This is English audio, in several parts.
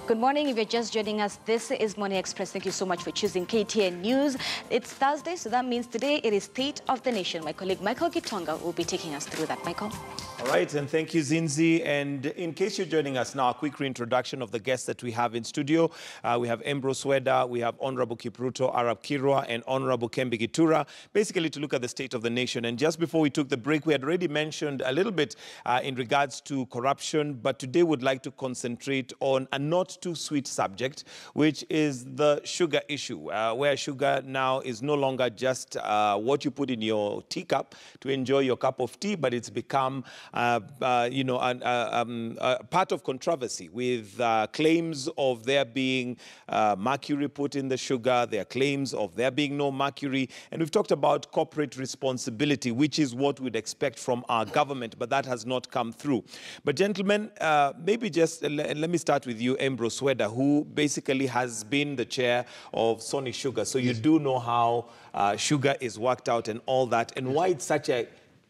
Good morning. If you're just joining us, this is Morning Express. Thank you so much for choosing KTN News. It's Thursday, so that means today it is State of the Nation. My colleague Michael Gitonga will be taking us through that. Michael. All right, and thank you, Zinzi. And in case you're joining us now, a quick reintroduction of the guests that we have in studio. We have Ambrose Weda, we have Honorable Kipruto Arab Kirwa, and Honorable Kembi Gitura, basically to look at the state of the nation. And just before we took the break, we had already mentioned a little bit in regards to corruption, but today would like to concentrate on a not too sweet subject, which is the sugar issue, where sugar now is no longer just what you put in your teacup to enjoy your cup of tea, but it's become part of controversy with claims of there being mercury put in the sugar, there are claims of there being no mercury, and we've talked about corporate responsibility, which is what we'd expect from our government, but that has not come through. But gentlemen, maybe just let me start with you, Ambrose Weda, who basically has been the chair of Sony Sugar, so you do know how sugar is worked out and all that, and why it's such a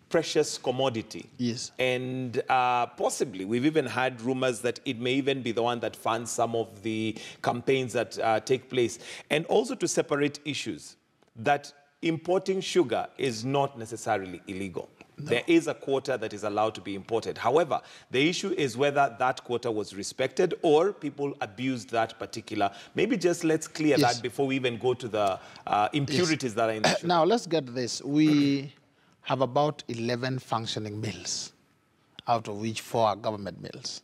precious commodity. Yes. And possibly we've even had rumors that it may even be the one that funds some of the campaigns that take place. And also to separate issues, that importing sugar is not necessarily illegal. No. There is a quota that is allowed to be imported. However, the issue is whether that quota was respected or people abused that particular. Maybe just let's clear that before we even go to the impurities that are in the sugar. Now, let's get this. We have about 11 functioning mills, out of which 4 are government mills,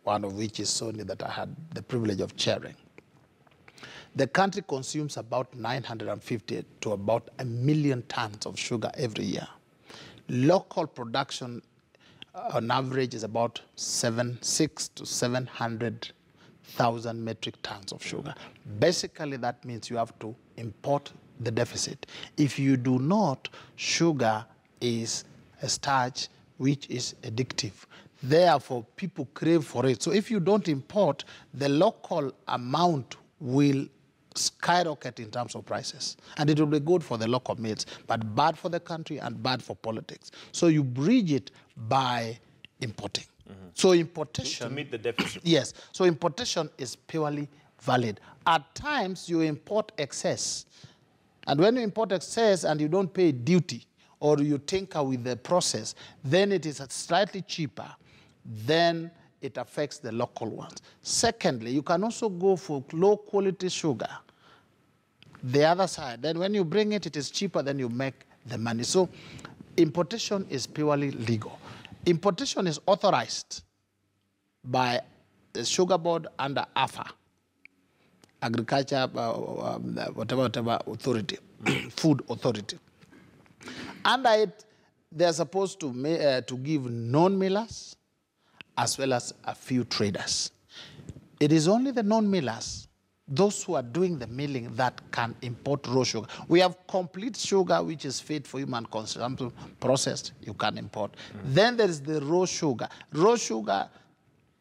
one of which is Sony that I had the privilege of chairing. The country consumes about 950 to about 1 million tons of sugar every year. Local production on average is about 600 to 700,000 metric tons of sugar. Basically, that means you have to import the deficit. If you do not, sugar is a starch which is addictive. Therefore, people crave for it. So if you don't import, the local amount will skyrocket in terms of prices. And it will be good for the local mills, but bad for the country and bad for politics. So you bridge it by importing. So importation... To meet the deficit. Yes. So importation is purely valid. At times, you import excess. And when you import excess and you don't pay duty, or you tinker with the process, then it is slightly cheaper. Then it affects the local ones. Secondly, you can also go for low-quality sugar. The other side, then when you bring it, it is cheaper, then you make the money. So importation is purely legal. Importation is authorized by the Sugar Board under AFA, Agriculture, whatever authority, Food Authority. Under it, they're supposed to give non-millers as well as a few traders. It is only the non-millers, those who are doing the milling, that can import raw sugar. We have complete sugar, which is fit for human consumption, processed, you can import. Then there is the raw sugar. Raw sugar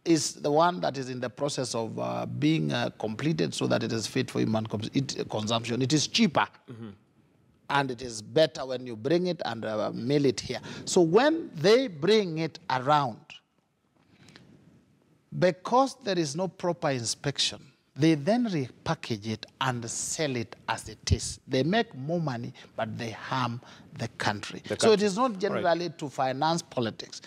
is the one that is in the process of being completed so that it is fit for human consumption. It is cheaper. And it is better when you bring it and mill it here. So when they bring it around, because there is no proper inspection, they then repackage it and sell it as it is. They make more money, but they harm the country. So it is not generally to finance politics.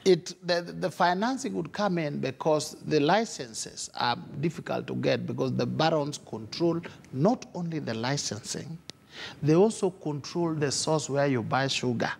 The financing would come in because the licenses are difficult to get, because the barons control not only the licensing, they also control the source where you buy sugar.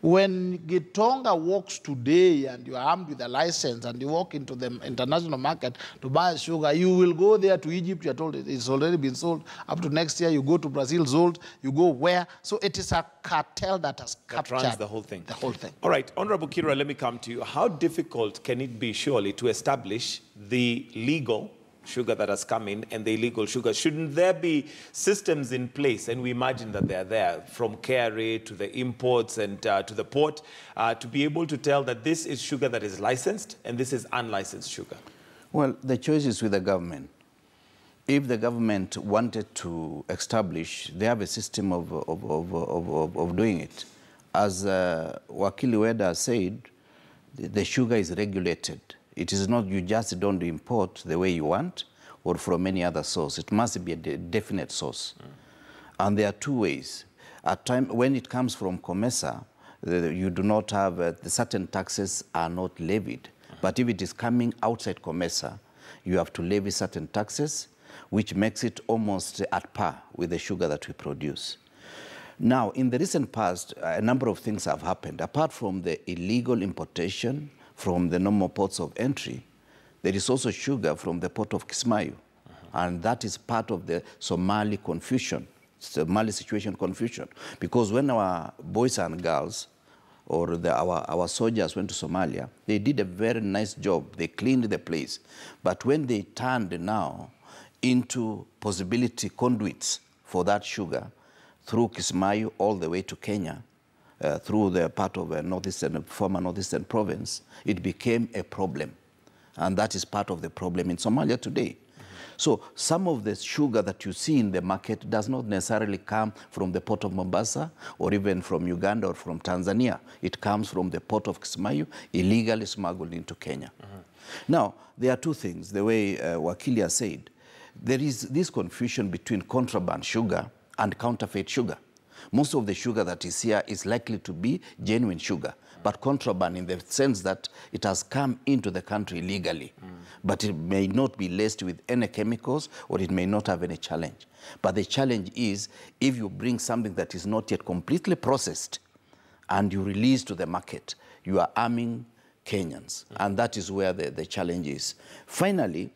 When Gitonga walks today and you are armed with a license and you walk into the international market to buy sugar, you will go there to Egypt, you're told it's already been sold. Up to next year, you go to Brazil, sold, you go where? So it is a cartel that has captured runs the whole thing. The whole thing. All right, Honorable Kira, let me come to you. How difficult can it be, surely, to establish the legal sugar that has come in and the illegal sugar? Shouldn't there be systems in place, and we imagine that they're there, from KRA to the imports and to the port, to be able to tell that this is sugar that is licensed and this is unlicensed sugar? Well, the choice is with the government. If the government wanted to establish, they have a system of doing it. As Wakili Weda said, the sugar is regulated. It is not you just don't import the way you want or from any other source. It must be a definite source. And there are two ways. At time when it comes from COMESA, you do not have, the certain taxes are not levied. But if it is coming outside COMESA, you have to levy certain taxes, which makes it almost at par with the sugar that we produce. Now, in the recent past, a number of things have happened. Apart from the illegal importation from the normal ports of entry, there is also sugar from the port of Kismayu. And that is part of the Somali confusion, Somali situation confusion. Because when our boys and girls, or our soldiers went to Somalia, they did a very nice job. They cleaned the place. But when they turned now into possibility conduits for that sugar, through Kismayu all the way to Kenya, through the part of former northeastern province, it became a problem. And that is part of the problem in Somalia today. So some of the sugar that you see in the market does not necessarily come from the port of Mombasa or even from Uganda or from Tanzania. It comes from the port of Kismayu, illegally smuggled into Kenya. Now, there are two things, the way Wakilia said. There is this confusion between contraband sugar and counterfeit sugar. Most of the sugar that is here is likely to be genuine sugar, but contraband in the sense that it has come into the country legally. But it may not be laced with any chemicals, or it may not have any challenge. But the challenge is, if you bring something that is not yet completely processed and you release to the market, you are arming Kenyans. And that is where the challenge is. Finally,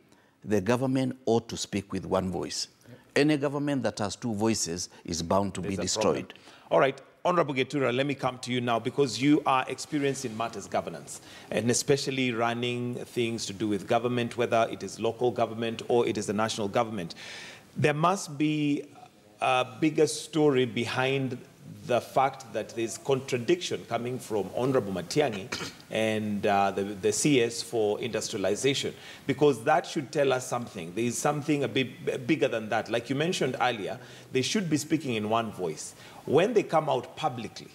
the government ought to speak with one voice. Any government that has two voices is bound to be destroyed. All right. Honorable Getura, let me come to you now, because you are experienced in matters governance, and especially running things to do with government, whether it is local government or it is the national government. There must be a bigger story behind the fact that there's contradiction coming from Honorable Matiang'i and the CS for industrialization, because that should tell us something. There is something a bit bigger than that. Like you mentioned earlier, they should be speaking in one voice. When they come out publicly,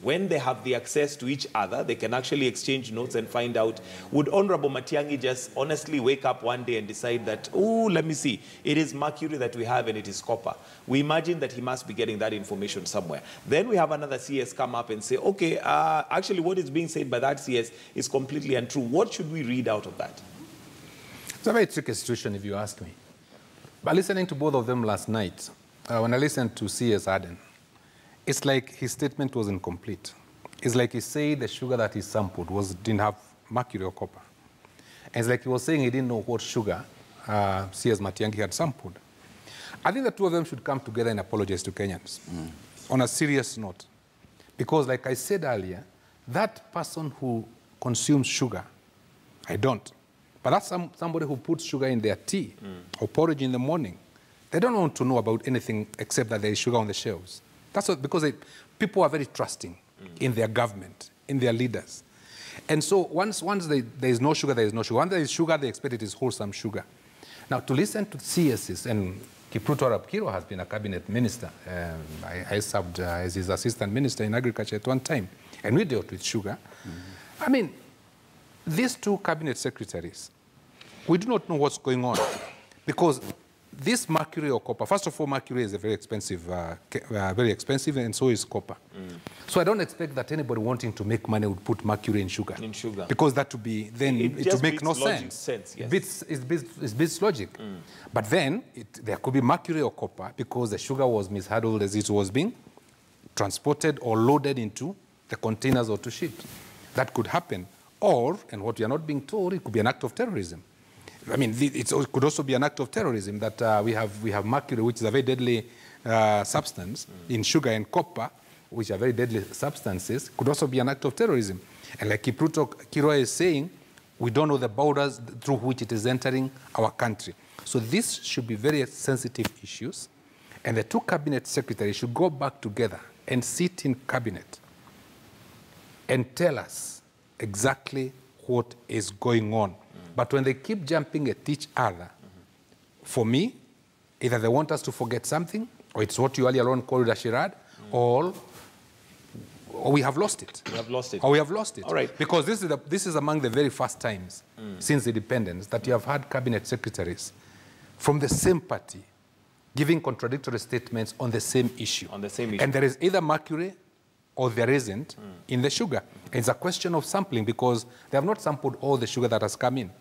when they have the access to each other, they can actually exchange notes and find out, would Honorable Matiang'i just honestly wake up one day and decide that, oh, let me see, it is mercury that we have and it is copper. We imagine that he must be getting that information somewhere. Then we have another CS come up and say, okay, actually what is being said by that CS is completely untrue. What should we read out of that? It's a very tricky situation, if you ask me. But listening to both of them last night, when I listened to CS Aden, it's like his statement was incomplete. It's like he said the sugar that he sampled didn't have mercury or copper. And it's like he was saying he didn't know what sugar CS Matiang'i had sampled. I think the two of them should come together and apologize to Kenyans on a serious note. Because like I said earlier, that person who consumes sugar, I don't, but that's somebody who puts sugar in their tea or porridge in the morning. They don't want to know about anything except that there is sugar on the shelves. That's what, because people are very trusting in their government, in their leaders. And so once there is no sugar, there is no sugar. Once there is sugar, they expect it is wholesome sugar. Now, to listen to CSs, and Kipruto Arap Kiro has been a cabinet minister. I served as his assistant minister in agriculture at one time, and we dealt with sugar. I mean, these two cabinet secretaries, we do not know what's going on, because this mercury or copper, first of all, mercury is a very expensive, and so is copper. So I don't expect that anybody wanting to make money would put mercury in sugar. Because that would be, then it would make no sense. Yes. It beats logic. But then there could be mercury or copper because the sugar was mishandled as it was being transported or loaded into the containers or to ships. That could happen. Or, and what we are not being told, it could be an act of terrorism. I mean, it could also be an act of terrorism that we have mercury, which is a very deadly substance, in sugar and copper, which are very deadly substances, could also be an act of terrorism. And like Kipruto Kiro is saying, we don't know the borders through which it is entering our country. So this should be very sensitive issues. And the two cabinet secretaries should go back together and sit in cabinet and tell us exactly what is going on. But when they keep jumping at each other, for me, either they want us to forget something, or it's what you earlier on called a charade, or or we have lost it. We have lost it. Or we have lost it. All right. Because this is among the very first times since independence that you have had cabinet secretaries from the same party giving contradictory statements on the same issue. On the same issue. And there is either mercury or there isn't in the sugar. It's a question of sampling because they have not sampled all the sugar that has come in.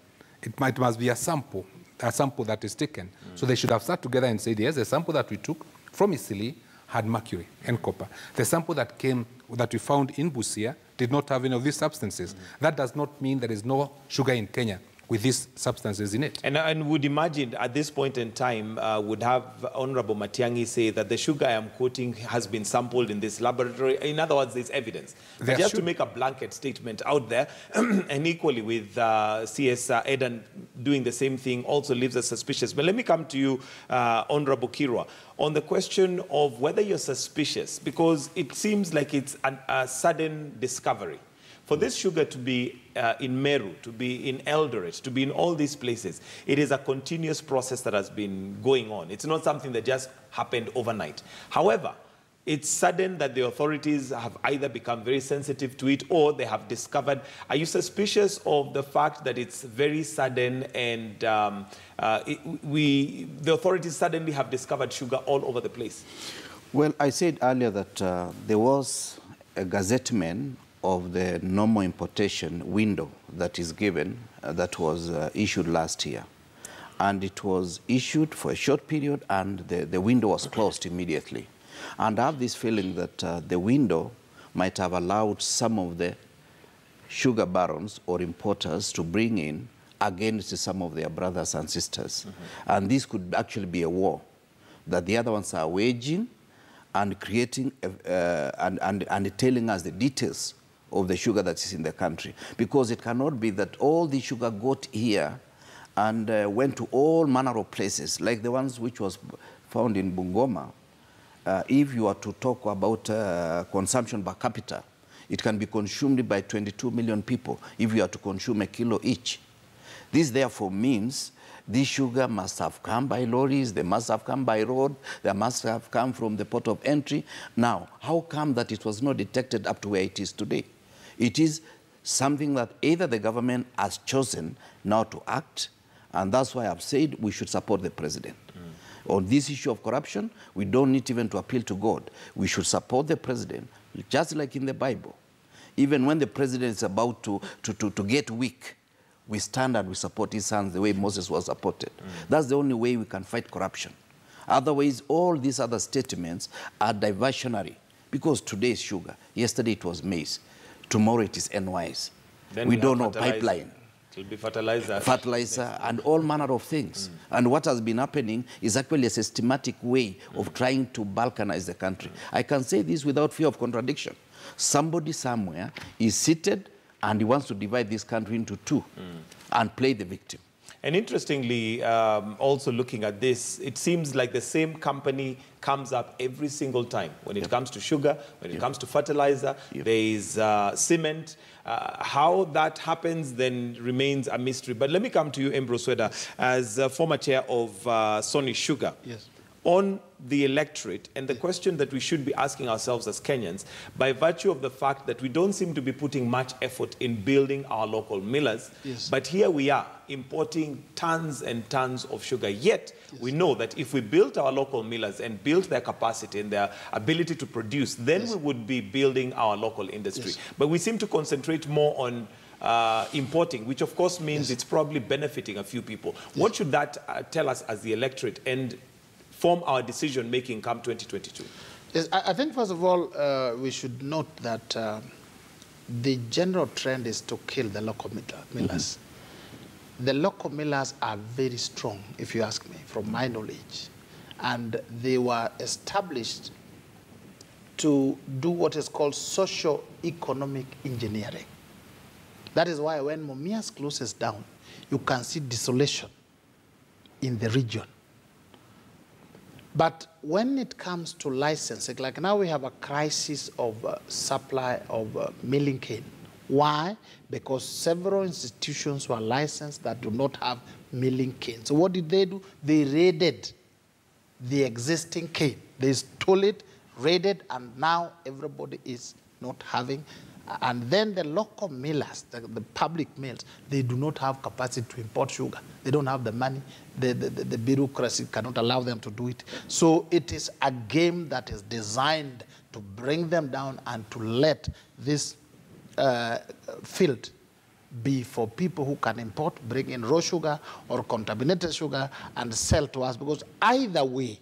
It must be a sample that is taken. So they should have sat together and said, yes, the sample that we took from Isili had mercury and copper. The sample that we found in Busia did not have any of these substances. That does not mean there is no sugar in Kenya with these substances in it. And would imagine at this point in time, would have Honorable Matiang'i say that the sugar I am quoting has been sampled in this laboratory. In other words, there's evidence. But just to make a blanket statement out there, and equally with CS Edan doing the same thing also leaves us suspicious. But let me come to you, Honorable Kirwa, on the question of whether you're suspicious, because it seems like it's a sudden discovery. For this sugar to be in Meru, to be in Eldoret, to be in all these places, it is a continuous process that has been going on. It's not something that just happened overnight. However, it's sudden that the authorities have either become very sensitive to it or they have discovered. Are you suspicious of the fact that it's very sudden and the authorities suddenly have discovered sugar all over the place? Well, I said earlier that there was a gazetteman of the normal importation window that is given, that was issued last year. And it was issued for a short period and the window was closed immediately. And I have this feeling that the window might have allowed some of the sugar barons or importers to bring in against some of their brothers and sisters. And this could actually be a war that the other ones are waging and creating and telling us the details of the sugar that is in the country. Because it cannot be that all the sugar got here and went to all manner of places, like the ones which was found in Bungoma. If you are to talk about consumption per capita, it can be consumed by 22 million people if you are to consume a kilo each. This therefore means this sugar must have come by lorries, they must have come by road, they must have come from the port of entry. Now, how come that it was not detected up to where it is today? It is something that either the government has chosen now to act, and that's why I've said we should support the president. On this issue of corruption, we don't need even to appeal to God. We should support the president, just like in the Bible. Even when the president is about to get weak, we stand and we support his sons the way Moses was supported. That's the only way we can fight corruption. Otherwise, all these other statements are diversionary. Because today is sugar, yesterday it was maize, tomorrow it is NYs. We don't know pipeline. It will be fertilizer. Fertilizer and all manner of things. And what has been happening is actually a systematic way of trying to balkanize the country. I can say this without fear of contradiction. Somebody somewhere is seated and he wants to divide this country into two and play the victim. And interestingly, also looking at this, it seems like the same company comes up every single time. When it comes to sugar, when it comes to fertilizer, there is cement. How that happens then remains a mystery. But let me come to you, Ambrose Sweda, as former chair of Sony Sugar. Yes. On the electorate, and the question that we should be asking ourselves as Kenyans, by virtue of the fact that we don't seem to be putting much effort in building our local millers, but here we are importing tons and tons of sugar. Yet, we know that if we built our local millers and built their capacity and their ability to produce, then we would be building our local industry. But we seem to concentrate more on importing, which of course means it's probably benefiting a few people. What should that tell us as the electorate and form our decision-making come 2022? Yes, I think, first of all, we should note that the general trend is to kill the local millers. The local millers are very strong, if you ask me, from my knowledge. And they were established to do what is called socio-economic engineering. That is why when Mumias closes down, you can see desolation in the region. But when it comes to licensing, like now we have a crisis of supply of milling cane. Why? Because several institutions were licensed that do not have milling cane. So what did they do? They raided the existing cane. They stole it, raided, and now everybody is not having. And then the local millers, the public mills, they do not have capacity to import sugar. They don't have the money. The bureaucracy cannot allow them to do it. So it is a game that is designed to bring them down and to let this field be for people who can import, bring in raw sugar or contaminated sugar and sell to us, because either way,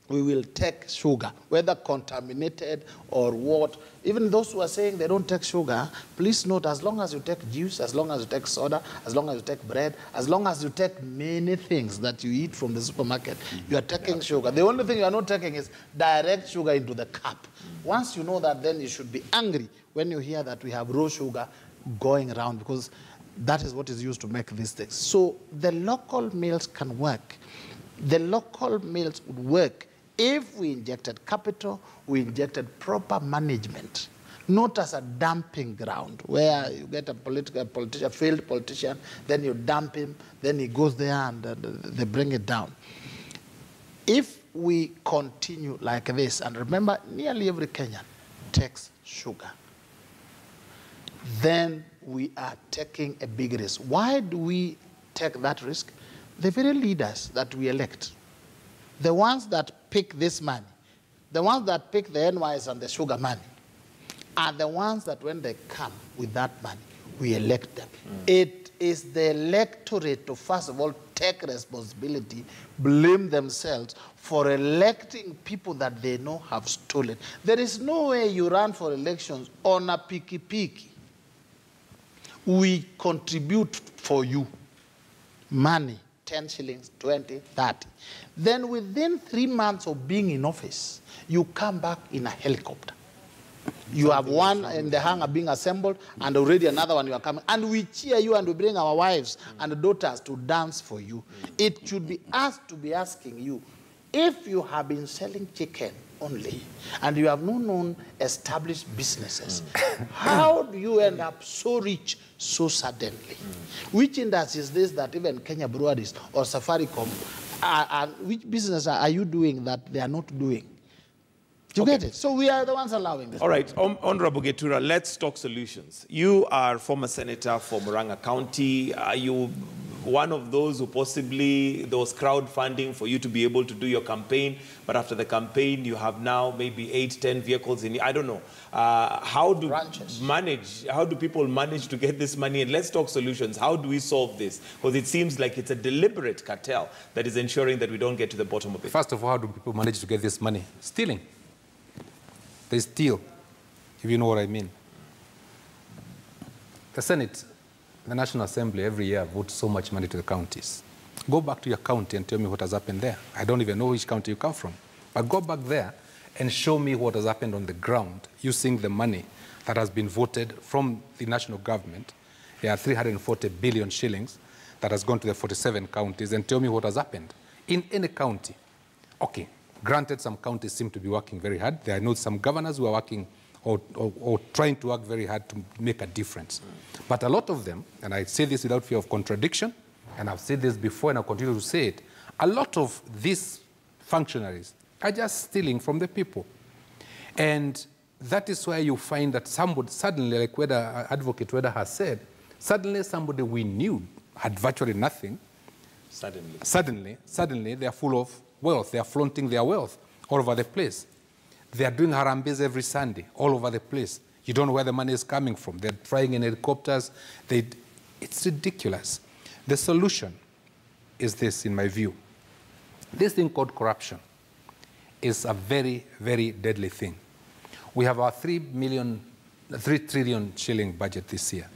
we will take sugar, whether contaminated or what. Even those who are saying they don't take sugar, please note, as long as you take juice, as long as you take soda, as long as you take bread, as long as you take many things that you eat from the supermarket, you are taking sugar. The only thing you are not taking is direct sugar into the cup. Once you know that, then you should be angry when you hear that we have raw sugar going around, because that is what is used to make these things. So the local mills can work. The local mills would work if we injected capital, we injected proper management, not as a dumping ground where you get a politician, failed politician, then you dump him, then he goes there and they bring it down. If we continue like this, and remember, nearly every Kenyan takes sugar, then we are taking a big risk. Why do we take that risk? The very leaders that we elect, the ones that pick this money, the ones that pick the NYS and the sugar money, are the ones that when they come with that money, we elect them. It is the electorate to, first of all, take responsibility, blame themselves for electing people that they know have stolen. There is no way you run for elections on a piki-piki. We contribute for you money, 10 shillings, 20, 30. Then within 3 months of being in office, you come back in a helicopter. You have one in the hangar being assembled, and already another one you are coming. And we cheer you and we bring our wives and daughters to dance for you. It should be us to be asking you, if you have been selling chicken only, and you have no known established businesses, how do you end up so rich so suddenly? Which industry is this that even Kenya Breweries or Safaricom, which business are you doing that they are not doing? Do you get it? So we are the ones allowing this. All right, Honorable Getura, let's talk solutions. You are former senator for Murang'a County. Are you one of those who possibly, there was crowdfunding for you to be able to do your campaign, but after the campaign, you have now maybe 8, 10 vehicles in, I don't know. How do people manage to get this money? And let's talk solutions. How do we solve this? Because it seems like it's a deliberate cartel that is ensuring that we don't get to the bottom of it. First of all, how do people manage to get this money? Stealing. They steal, if you know what I mean. The Senate, the National Assembly, every year votes so much money to the counties. Go back to your county and tell me what has happened there. I don't even know which county you come from. But go back there and show me what has happened on the ground using the money that has been voted from the national government. There are 340 billion shillings that has gone to the 47 counties, and tell me what has happened in any county. Okay. Granted, some counties seem to be working very hard. There are not some governors who are working or trying to work very hard to make a difference. But a lot of them, and I say this without fear of contradiction, and I've said this before and I'll continue to say it, a lot of these functionaries are just stealing from the people. And that is why you find that somebody suddenly, like whether Advocate Weda has said, suddenly somebody we knew had virtually nothing. Suddenly they are full of wealth. They are flaunting their wealth all over the place. They are doing harambes every Sunday all over the place. You don't know where the money is coming from. They're flying in helicopters. It's ridiculous. The solution is this, in my view. This thing called corruption is a very, very deadly thing. We have our 3 trillion shilling budget this year.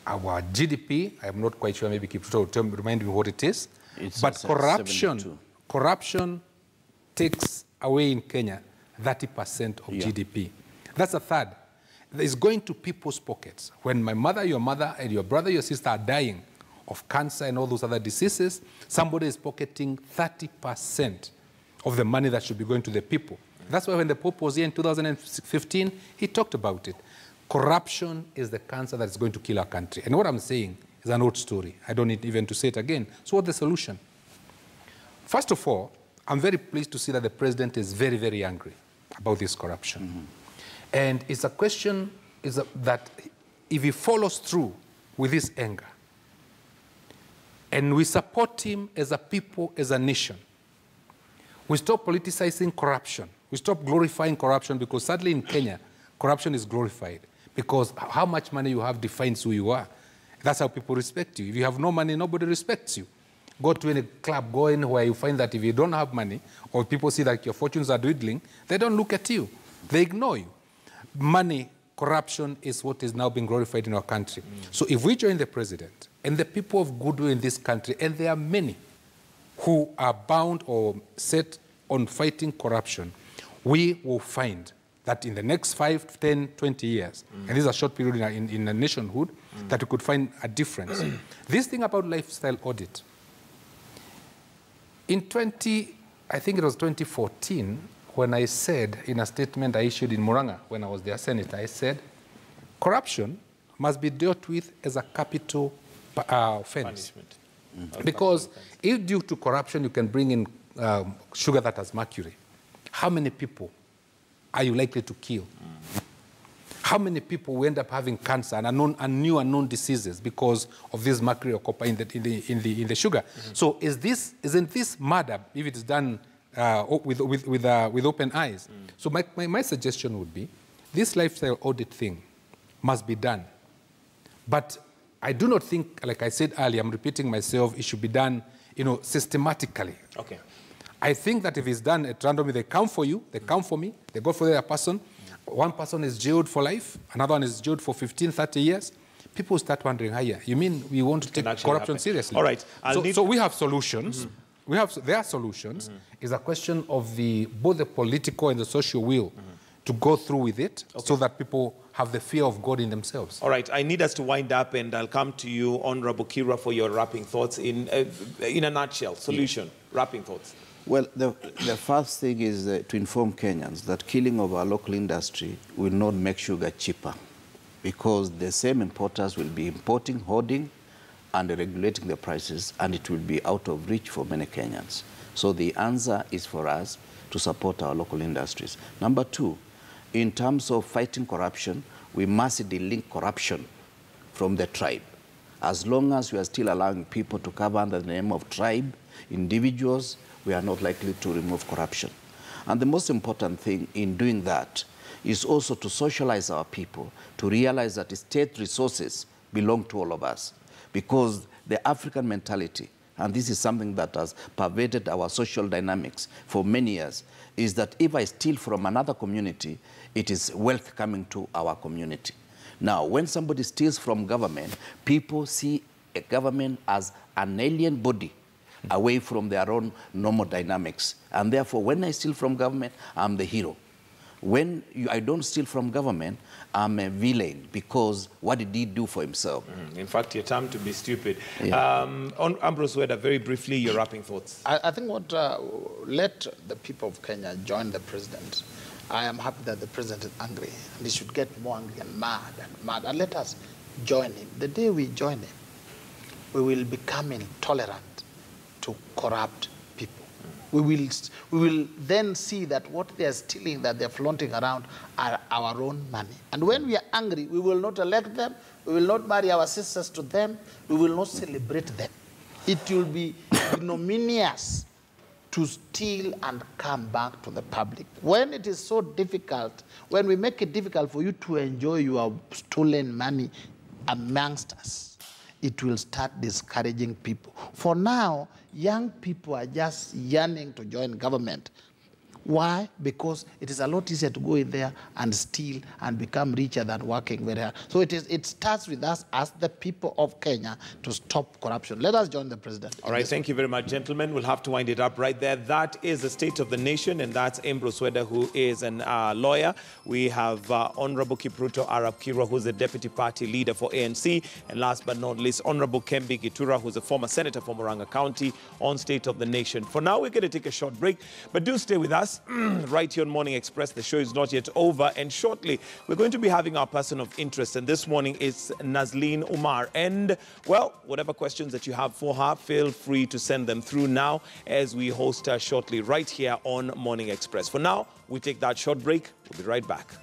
Our GDP, I'm not quite sure, maybe Kipruto will remind me what it is. But corruption takes away in Kenya 30% of GDP. That's a third. It's going to people's pockets. When my mother, your mother, and your brother, your sister are dying of cancer and all those other diseases, somebody is pocketing 30% of the money that should be going to the people. That's why when the Pope was here in 2015, he talked about it. Corruption is the cancer that is going to kill our country. And what I'm saying is an old story. I don't need even to say it again. So what's the solution? First of all, I'm very pleased to see that the president is very, very angry about this corruption. And it's a question that if he follows through with his anger, and we support him as a people, as a nation, we stop politicizing corruption. We stop glorifying corruption, because sadly in Kenya, corruption is glorified because how much money you have defines who you are. That's how people respect you. If you have no money, nobody respects you. Go to any club, go in where you find that if you don't have money, or people see that your fortunes are dwindling, they don't look at you. They ignore you. Money, corruption is what is now being glorified in our country. So if we join the president and the people of goodwill in this country, and there are many who are bound or set on fighting corruption, we will find that in the next 5, 10, 20 years, and this is a short period in a nationhood, that we could find a difference. This thing about lifestyle audit, I think it was 2014, when I said in a statement I issued in Muranga when I was their senator, I said, corruption must be dealt with as a capital offense. Because if due to corruption you can bring in sugar that has mercury, how many people are you likely to kill? How many people will end up having cancer and new unknown diseases because of this mercury or copper in the sugar? So isn't this murder if it is done with open eyes? So my suggestion would be, this lifestyle audit thing must be done. But I do not think, like I said earlier, I'm repeating myself, it should be done, systematically. Okay. I think that if it's done at random, they count for you, they count for me, they go for the other person. One person is jailed for life, another one is jailed for 15, 30 years. People start wondering, you mean we want to take corruption seriously? All right. So we have solutions. There are solutions. It's a question of both the political and the social will to go through with it, so that people have the fear of God in themselves. All right, I need us to wind up, and I'll come to you, Honorable Kira, for your wrapping thoughts in a nutshell. Solution, wrapping thoughts. Well, the first thing is to inform Kenyans that killing of our local industry will not make sugar cheaper, because the same importers will be importing, hoarding, and regulating the prices, and it will be out of reach for many Kenyans. So the answer is for us to support our local industries. Number two, in terms of fighting corruption, we must delink corruption from the tribe. As long as we are still allowing people to cover under the name of tribe, individuals, we are not likely to remove corruption. And the most important thing in doing that is also to socialize our people, to realize that state resources belong to all of us. Because the African mentality, and this is something that has pervaded our social dynamics for many years, is that if I steal from another community, it is wealth coming to our community. Now, when somebody steals from government, people see a government as an alien body away from their own normal dynamics. And therefore, when I steal from government, I'm the hero. When I don't steal from government, I'm a villain, because what did he do for himself? In fact, your time to be stupid. Yeah. On Ambrose Weda, very briefly, your wrapping thoughts. I think let the people of Kenya join the president. I am happy that the president is angry, and he should get more angry and mad, and let us join him. The day we join him, we will become intolerant to corrupt people. We will then see that what they are stealing, that they're flaunting around, are our own money. And when we are angry, we will not elect them, we will not marry our sisters to them, we will not celebrate them. It will be ignominious to steal and come back to the public. When it is so difficult, when we make it difficult for you to enjoy your stolen money amongst us, it will start discouraging people. For now, young people are just yearning to join government. Why? Because it is a lot easier to go in there and steal and become richer than working very hard. So it starts with us as the people of Kenya to stop corruption. Let us join the president. All right, thank you very much, gentlemen. We'll have to wind it up right there. That is the state of the nation, and that's Ambrose Weda, who is a lawyer. We have Honorable Kipruto Arap Kirwa, who's the deputy party leader for ANC. And last but not least, Honorable Kembi Gitura, who's a former senator from Muranga County, on State of the Nation. For now, we're going to take a short break, but do stay with us. Right here on Morning Express. The show is not yet over, and shortly we're going to be having our person of interest, and this morning it's Nazleen Umar. And well, whatever questions that you have for her, feel free to send them through now as we host her shortly right here on Morning Express. For now, we take that short break. We'll be right back.